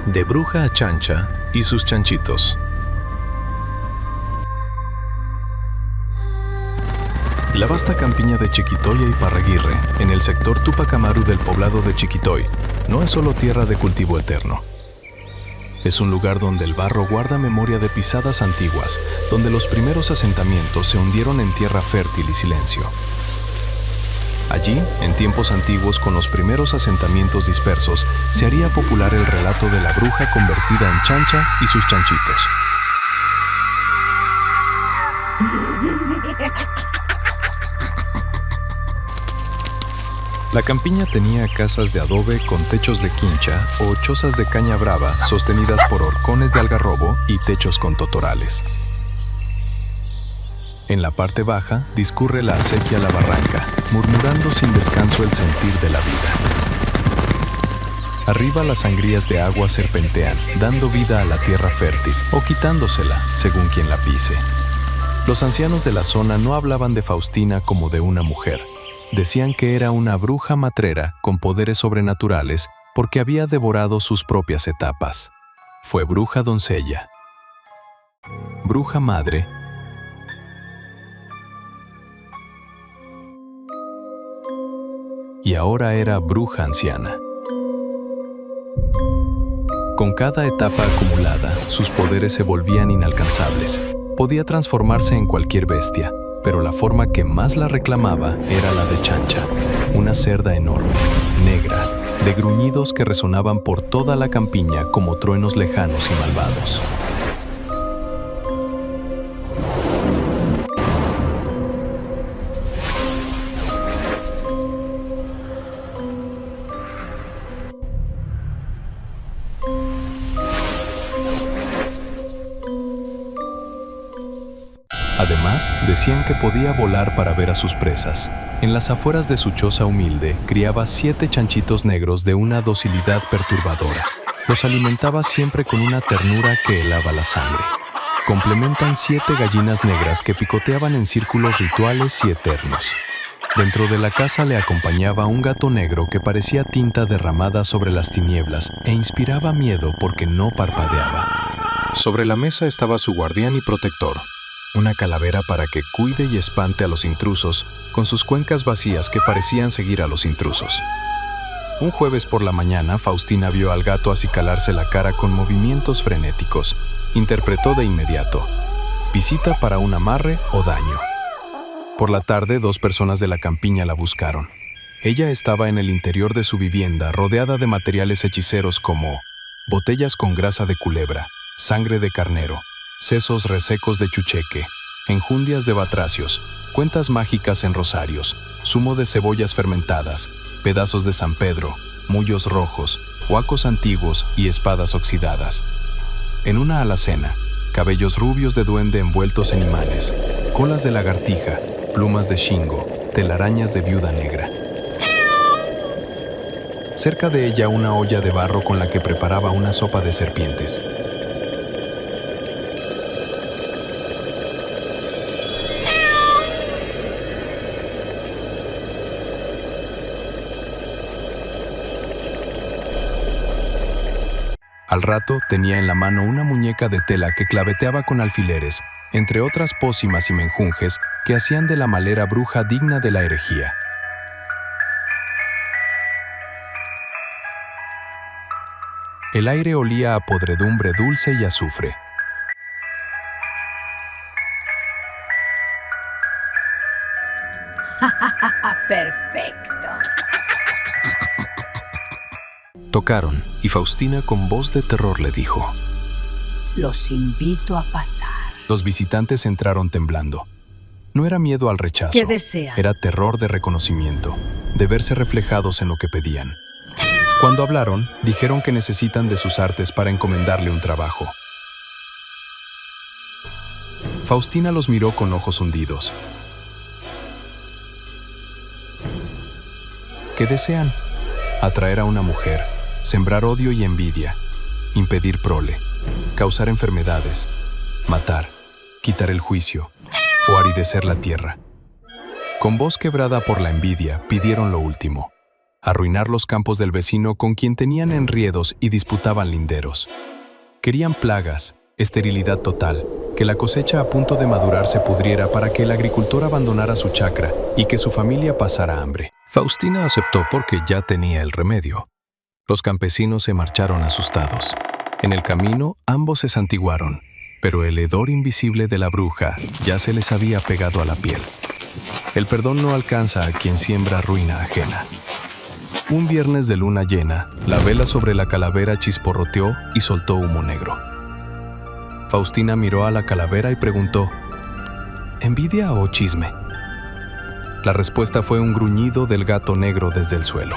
De bruja a chancha y sus chanchitos. La vasta campiña de Chiquitoya y Parraguirre, en el sector Tupac Amaru del poblado de Chiquitoy, no es solo tierra de cultivo eterno. Es un lugar donde el barro guarda memoria de pisadas antiguas, donde los primeros asentamientos se hundieron en tierra fértil y silencio. Allí, en tiempos antiguos, con los primeros asentamientos dispersos, se haría popular el relato de la bruja convertida en chancha y sus chanchitos. La campiña tenía casas de adobe con techos de quincha o chozas de caña brava sostenidas por horcones de algarrobo y techos con totorales. En la parte baja discurre la acequia La Barranca, murmurando sin descanso el sentir de la vida. Arriba las sangrías de agua serpentean, dando vida a la tierra fértil, o quitándosela, según quien la pise. Los ancianos de la zona no hablaban de Faustina como de una mujer. Decían que era una bruja matrera con poderes sobrenaturales porque había devorado sus propias etapas. Fue bruja doncella, bruja madre, y ahora era bruja anciana. Con cada etapa acumulada, sus poderes se volvían inalcanzables. Podía transformarse en cualquier bestia, pero la forma que más la reclamaba era la de chancha, una cerda enorme, negra, de gruñidos que resonaban por toda la campiña como truenos lejanos y malvados. Además, decían que podía volar para ver a sus presas. En las afueras de su choza humilde, criaba 7 chanchitos negros de una docilidad perturbadora. Los alimentaba siempre con una ternura que helaba la sangre. Complementan 7 gallinas negras que picoteaban en círculos rituales y eternos. Dentro de la casa le acompañaba un gato negro que parecía tinta derramada sobre las tinieblas e inspiraba miedo porque no parpadeaba. Sobre la mesa estaba su guardián y protector, una calavera para que cuide y espante a los intrusos, con sus cuencas vacías que parecían seguir a los intrusos. Un jueves por la mañana, Faustina vio al gato acicalarse la cara con movimientos frenéticos. Interpretó de inmediato: visita para un amarre o daño. Por la tarde, 2 personas de la campiña la buscaron. Ella estaba en el interior de su vivienda, rodeada de materiales hechiceros como botellas con grasa de culebra, sangre de carnero, sesos resecos de chucheque, enjundias de batracios, cuentas mágicas en rosarios, zumo de cebollas fermentadas, pedazos de San Pedro, mullos rojos, huacos antiguos y espadas oxidadas. En una alacena, cabellos rubios de duende envueltos en imanes, colas de lagartija, plumas de shingo, telarañas de viuda negra. Cerca de ella una olla de barro con la que preparaba una sopa de serpientes. Al rato tenía en la mano una muñeca de tela que claveteaba con alfileres, entre otras pócimas y menjunjes que hacían de la malera bruja digna de la herejía. El aire olía a podredumbre dulce y azufre. Perfecto. Tocaron, y Faustina con voz de terror le dijo: Los invito a pasar. Los visitantes entraron temblando. No era miedo al rechazo. ¿Qué desean? Era terror de reconocimiento, de verse reflejados en lo que pedían. Cuando hablaron, dijeron que necesitan de sus artes para encomendarle un trabajo. Faustina los miró con ojos hundidos. ¿Qué desean? Atraer a una mujer, sembrar odio y envidia, impedir prole, causar enfermedades, matar, quitar el juicio o aridecer la tierra. Con voz quebrada por la envidia, pidieron lo último: arruinar los campos del vecino con quien tenían enriedos y disputaban linderos. Querían plagas, esterilidad total, que la cosecha a punto de madurar se pudriera para que el agricultor abandonara su chacra y que su familia pasara hambre. Faustina aceptó porque ya tenía el remedio. Los campesinos se marcharon asustados. En el camino, ambos se santiguaron, pero el hedor invisible de la bruja ya se les había pegado a la piel. El perdón no alcanza a quien siembra ruina ajena. Un viernes de luna llena, la vela sobre la calavera chisporroteó y soltó humo negro. Faustina miró a la calavera y preguntó: ¿envidia o chisme? La respuesta fue un gruñido del gato negro desde el suelo.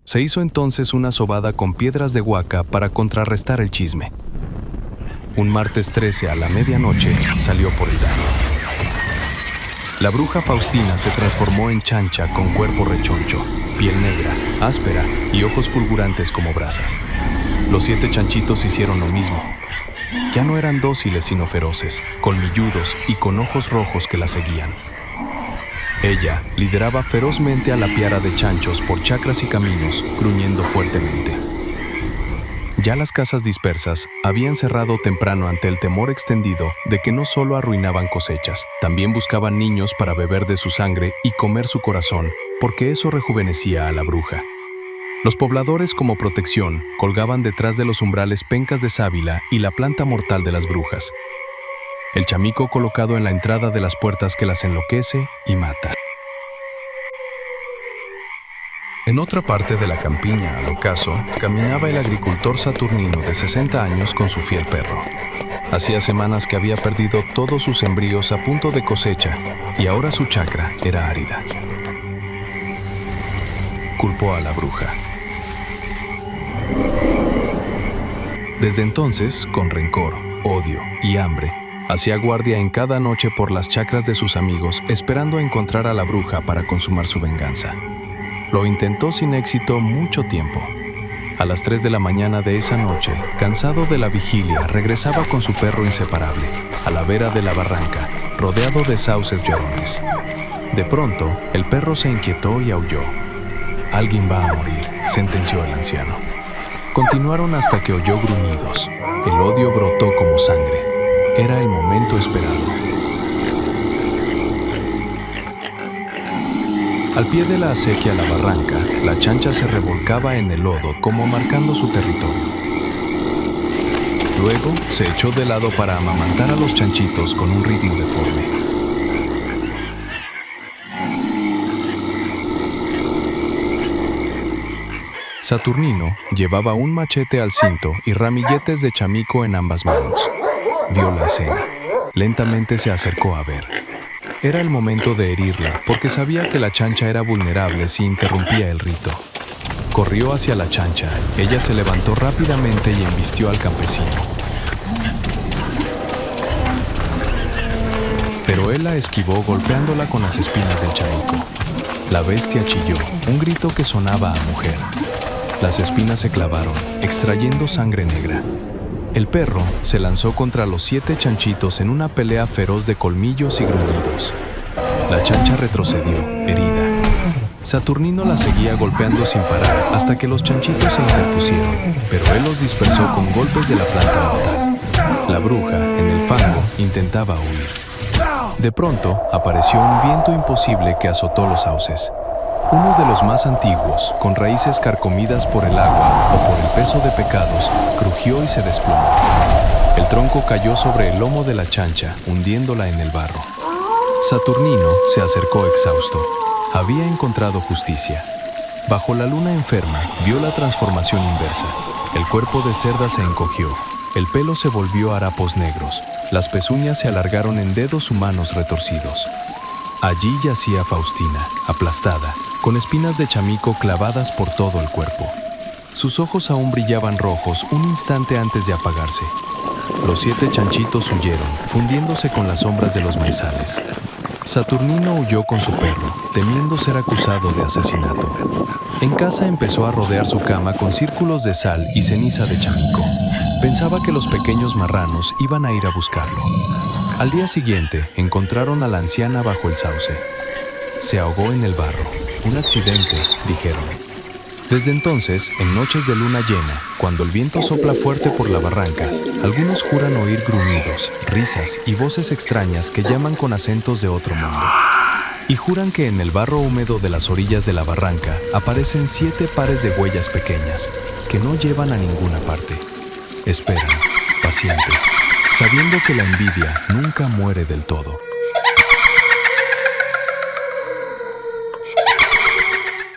Se hizo entonces una sobada con piedras de huaca para contrarrestar el chisme. Un martes 13 a la medianoche salió por el daño. La bruja Faustina se transformó en chancha con cuerpo rechoncho, piel negra, áspera y ojos fulgurantes como brasas. Los 7 chanchitos hicieron lo mismo. Ya no eran dóciles sino feroces, colmilludos y con ojos rojos que la seguían. Ella lideraba ferozmente a la piara de chanchos por chacras y caminos, gruñendo fuertemente. Ya las casas dispersas habían cerrado temprano ante el temor extendido de que no solo arruinaban cosechas, también buscaban niños para beber de su sangre y comer su corazón, porque eso rejuvenecía a la bruja. Los pobladores, como protección, colgaban detrás de los umbrales pencas de sábila y la planta mortal de las brujas. El chamico colocado en la entrada de las puertas que las enloquece y mata. En otra parte de la campiña, al ocaso, caminaba el agricultor saturnino de 60 años con su fiel perro. Hacía semanas que había perdido todos sus sembríos a punto de cosecha y ahora su chacra era árida. Culpó a la bruja. Desde entonces, con rencor, odio y hambre, hacía guardia en cada noche por las chacras de sus amigos, esperando encontrar a la bruja para consumar su venganza. Lo intentó sin éxito mucho tiempo. A las 3 de la mañana de esa noche, cansado de la vigilia, regresaba con su perro inseparable, a la vera de la barranca, rodeado de sauces llorones. De pronto, el perro se inquietó y aulló. «Alguien va a morir», sentenció el anciano. Continuaron hasta que oyó gruñidos. El odio brotó como sangre. Era el momento esperado. Al pie de la acequia a la barranca, la chancha se revolcaba en el lodo como marcando su territorio. Luego se echó de lado para amamantar a los chanchitos con un ritmo deforme. Saturnino llevaba un machete al cinto y ramilletes de chamico en ambas manos. Vio la escena. Lentamente se acercó a ver. Era el momento de herirla, porque sabía que la chancha era vulnerable si interrumpía el rito. Corrió hacia la chancha. Ella se levantó rápidamente y embistió al campesino. Pero él la esquivó golpeándola con las espinas del chamico. La bestia chilló, un grito que sonaba a mujer. Las espinas se clavaron, extrayendo sangre negra. El perro se lanzó contra los 7 chanchitos en una pelea feroz de colmillos y gruñidos. La chancha retrocedió, herida. Saturnino la seguía golpeando sin parar hasta que los chanchitos se interpusieron, pero él los dispersó con golpes de la planta mortal. La bruja, en el fango, intentaba huir. De pronto, apareció un viento imposible que azotó los sauces. Uno de los más antiguos, con raíces carcomidas por el agua o por el peso de pecados, crujió y se desplomó. El tronco cayó sobre el lomo de la chancha, hundiéndola en el barro. Saturnino se acercó exhausto. Había encontrado justicia. Bajo la luna enferma, vio la transformación inversa. El cuerpo de cerda se encogió. El pelo se volvió harapos negros. Las pezuñas se alargaron en dedos humanos retorcidos. Allí yacía Faustina, aplastada, con espinas de chamico clavadas por todo el cuerpo. Sus ojos aún brillaban rojos un instante antes de apagarse. Los 7 chanchitos huyeron, fundiéndose con las sombras de los maizales. Saturnino huyó con su perro, temiendo ser acusado de asesinato. En casa empezó a rodear su cama con círculos de sal y ceniza de chamico. Pensaba que los pequeños marranos iban a ir a buscarlo. Al día siguiente, encontraron a la anciana bajo el sauce. Se ahogó en el barro. Un accidente, dijeron. Desde entonces, en noches de luna llena, cuando el viento sopla fuerte por la barranca, algunos juran oír gruñidos, risas y voces extrañas que llaman con acentos de otro mundo. Y juran que en el barro húmedo de las orillas de la barranca aparecen 7 pares de huellas pequeñas que no llevan a ninguna parte. Esperan, pacientes, sabiendo que la envidia nunca muere del todo.